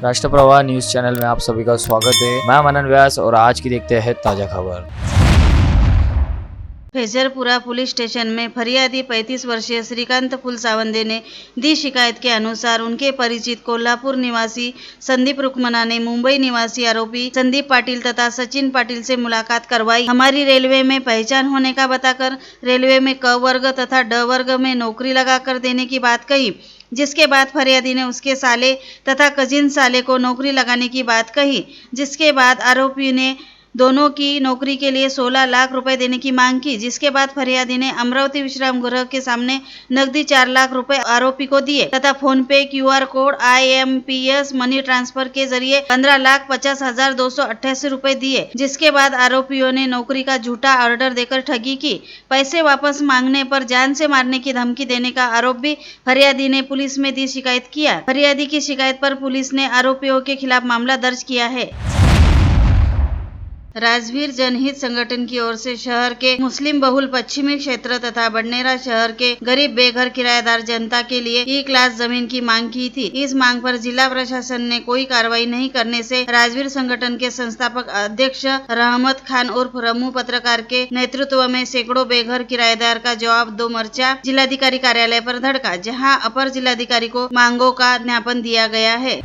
राष्ट्रप्रवाह news channel में आप सभी का स्वागत है। मैं मनन व्यास और आज की देखते हैं ताजा खबर। फैजरपुरा पुलिस स्टेशन में फरियादी 35 वर्षीय श्रीकांत फुलसावंदे ने दी शिकायत के अनुसार उनके परिचित कोल्हापुर निवासी संदीप रुकमना ने मुंबई निवासी आरोपी संदीप पाटिल तथा सचिन पाटिल से मुलाकात करवाई। हमारी रेलवे में पहचान होने का बताकर रेलवे में क वर्ग तथा ड वर्ग में नौकरी लगाकर देने की बात कही, जिसके बाद फरियादी ने उसके साले तथा कजिन साले को नौकरी लगाने की बात कही, जिसके बाद आरोपी ने दोनों की नौकरी के लिए 16 लाख रुपए देने की मांग की, जिसके बाद फरियादी ने अमरावती विश्राम गृह के सामने नकदी 4 लाख रुपए आरोपी को दिए तथा फोन पे, QR code, IMPS money transfer के जरिए 15,50,288 रुपए दिए, जिसके बाद आरोपियों ने नौकरी का झूठा ऑर्डर देकर ठगी की। पैसे वापस मांगने पर जान से मारने की धमकी देने का आरोप भी फरियादी ने पुलिस में दी शिकायत किया। फरियादी की शिकायत पर पुलिस ने आरोपियों के खिलाफ मामला दर्ज किया है। राजवीर जनहित संगठन की ओर से शहर के मुस्लिम बहुल पश्चिमी क्षेत्र तथा बडनेरा शहर के गरीब बेघर किराएदार जनता के लिए ई क्लास जमीन की मांग की थी। इस मांग पर जिला प्रशासन ने कोई कार्रवाई नहीं करने से राजवीर संगठन के संस्थापक अध्यक्ष रहमत खान उर्फ रमू पत्रकार के नेतृत्व में सैकड़ों बेघर किराएदार का जवाब दो मोर्चा जिलाधिकारी कार्यालय पर धड़का, जहाँ अपर जिलाधिकारी को मांगों का ज्ञापन दिया गया है।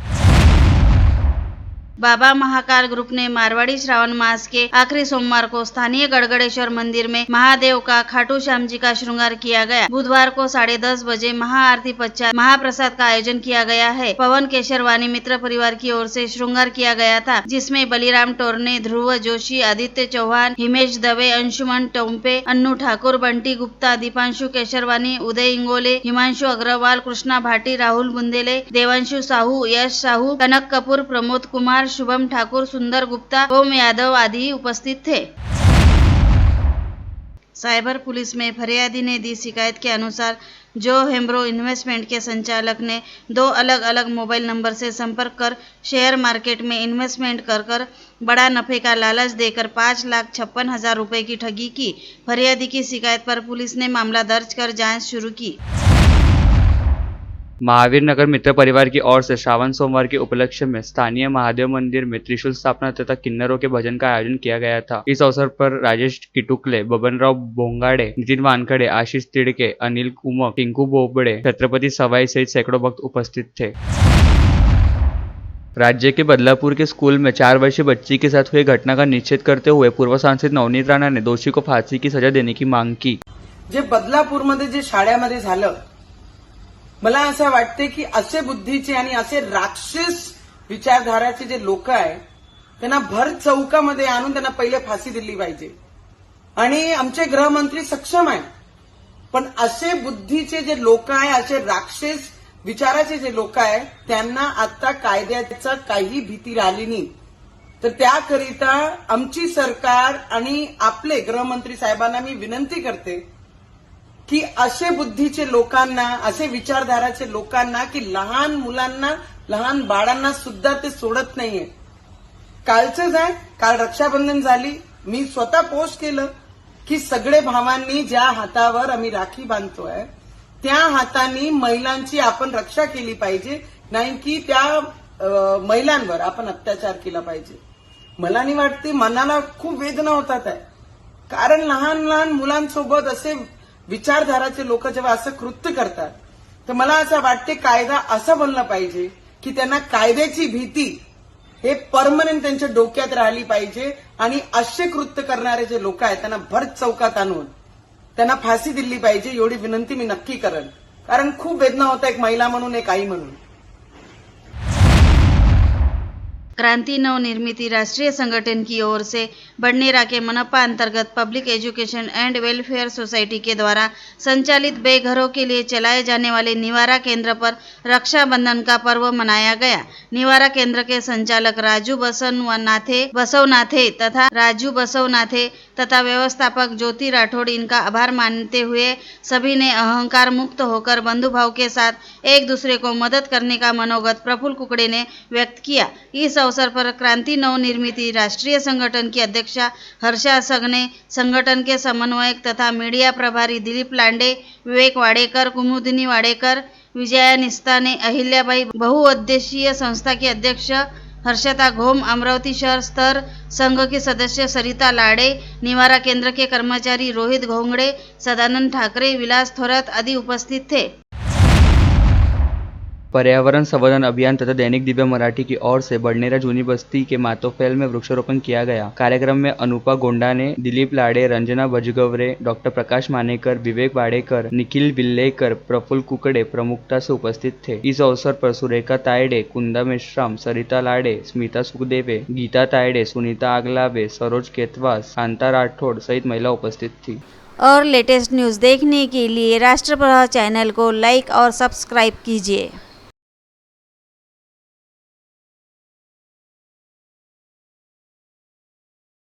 बाबा महाकाल ग्रुप ने मारवाड़ी श्रावण मास के आखिरी सोमवार को स्थानीय गड़गड़ेश्वर मंदिर में महादेव का खाटू श्याम जी का श्रृंगार किया गया। बुधवार को 10:30 बजे महाआरती पश्चात महाप्रसाद का आयोजन किया गया है। पवन केशरवानी मित्र परिवार की ओर से श्रृंगार किया गया था, जिसमें बलिराम टोरने, ध्रुव जोशी, आदित्य चौहान, हिमेश दवे, अंशुमन टोम्पे, अन्नू ठाकुर, बंटी गुप्ता, दीपांशु केशरवानी, उदय इंगोले, हिमांशु अग्रवाल, कृष्णा भाटी, राहुल बुंदेले, देवांशु साहू, यश साहू, कनक कपूर, प्रमोद कुमार, शुभम ठाकुर, सुंदर गुप्ता, ओम यादव आदि उपस्थित थे। साइबर पुलिस में फरियादी ने दी शिकायत के अनुसार जो हेम्ब्रो इन्वेस्टमेंट के संचालक ने 2 अलग अलग मोबाइल नंबर से संपर्क कर शेयर मार्केट में इन्वेस्टमेंट कर बड़ा नफे का लालच देकर 5,56,000 रुपए की ठगी की। फरियादी की शिकायत पर पुलिस ने मामला दर्ज कर जांच शुरू की। महावीर नगर मित्र परिवार की ओर से श्रावण सोमवार के उपलक्ष्य में स्थानीय महादेव मंदिर में त्रिशूल स्थापना तथा किन्नरों के भजन का आयोजन किया गया था। इस अवसर पर राजेश किटुकले, बबनराव बोंगाड़े, नितिन वानखड़े, आशीष तिड़के, अनिल कुमक, टिंकू बोबड़े, छत्रपति सवाई सहित सैकड़ों भक्त उपस्थित थे। राज्य के बदलापुर के स्कूल में 4 वर्षीय बच्ची के साथ हुई घटना का निषेध करते हुए पूर्व सांसद नवनीत राणा ने दोषी को फांसी की सजा देने की मांग की। जे बदलापूरमध्ये जे शाळेमध्ये झालं, मला असं वाटते की असे बुद्धीचे आणि असे राक्षस विचारधाराचे जे लोक आहे त्यांना भर चौकामध्ये आणून त्यांना पहिले फाशी दिली पाहिजे। आणि आमचे गृहमंत्री सक्षम आहे, पण असे बुद्धीचे जे लोक आहे, असे राक्षस विचाराचे जे लोक आहे, त्यांना आता कायद्याचा काही भीती राहिली नाही। तर त्याकरिता आमची सरकार आणि आपले गृहमंत्री साहेबांना मी विनंती करते की असे बुद्धीचे लोकांना, असे विचारधाराचे लोकांना की लहान मुलांना, लहान बाळांना सुद्धा ते सोडत नाहीये। कालचंच आहे, काल रक्षाबंधन झाली, मी स्वतः पोस्ट केलं की सगळे भावांनी ज्या हातावर आम्ही राखी बांधतोय त्या हातांनी महिलांची आपण रक्षा केली पाहिजे, नाही की त्या महिलांवर आपण अत्याचार केला पाहिजे। मला नाही वाटते, मनाला खूप वेदना होतात आहे, कारण लहान लहान मुलांसोबत असे विचारधाराचे लोक जेव्हा असं कृत्य करतात, तर मला असं वाटते कायदा असं बनला पाहिजे की त्यांना कायद्याची भीती हे परमनंट त्यांच्या डोक्यात राहिली पाहिजे आणि असे कृत्य करणारे जे लोक आहेत त्यांना भर चौकात आणून त्यांना फाशी दिली पाहिजे, एवढी विनंती मी नक्की करेन। कारण खूप वेदना होता, एक महिला म्हणून, एक आई म्हणून। क्रांति नवनिर्मिति राष्ट्रीय संगठन की ओर से बडनेरा के मनपा अंतर्गत public education and welfare society के द्वारा संचालित बेघरों के लिए चलाए जाने वाले निवारा केंद्र पर रक्षाबंधन का पर्व मनाया गया। निवारा केंद्र के संचालक राजू बसवनाथे तथा राजू बसवनाथे तथा व्यवस्थापक ज्योति राठौड़ इनका आभार मानते हुए सभी ने अहंकार मुक्त होकर बंधुभाव के साथ एक दूसरे को मदद करने का मनोगत प्रफुल्ल कुकड़े ने व्यक्त किया। इस अवसर पर क्रांति नवनिर्मिति राष्ट्रीय संगठन की अध्यक्षा हर्षा सगने, संगठन के समन्वयक तथा मीडिया प्रभारी दिलीप लांडे, विवेक वाडेकर, कुमुदिनी वाडेकर, विजया निस्ताने, अहिल्याबाई बहुउद्देशीय संस्था की अध्यक्ष हर्षता घोम, अमरावती शहर स्तर संघ के सदस्य सरिता लाड़े, निवारा केंद्र के कर्मचारी रोहित घोंगड़े, सदानंद ठाकरे, विलास थोरात आदि उपस्थित थे। पर्यावरण संवर्धन अभियान तथा दैनिक दिव्य मराठी की ओर से बड़नेरा जूनी बस्ती के मातोफैल में वृक्षारोपण किया गया। कार्यक्रम में अनुपा गोंडाने, दिलीप लाड़े, रंजना बजगवरे, डॉक्टर प्रकाश मानेकर, विवेक वाडेकर, निखिल बिल्लेकर, प्रफुल्ल कुकड़े प्रमुखता से उपस्थित थे। इस अवसर पर सुरेखा तायडे, कुंदा मेश्राम, सरिता लाड़े, स्मिता सुखदेवे, गीता तायडे, सुनीता आगलावे, सरोज केतवास, कांता राठौड़ सहित महिला उपस्थित थी। और लेटेस्ट न्यूज़ देखने के लिए राष्ट्रप्रभा चैनल को लाइक और सब्सक्राइब कीजिए।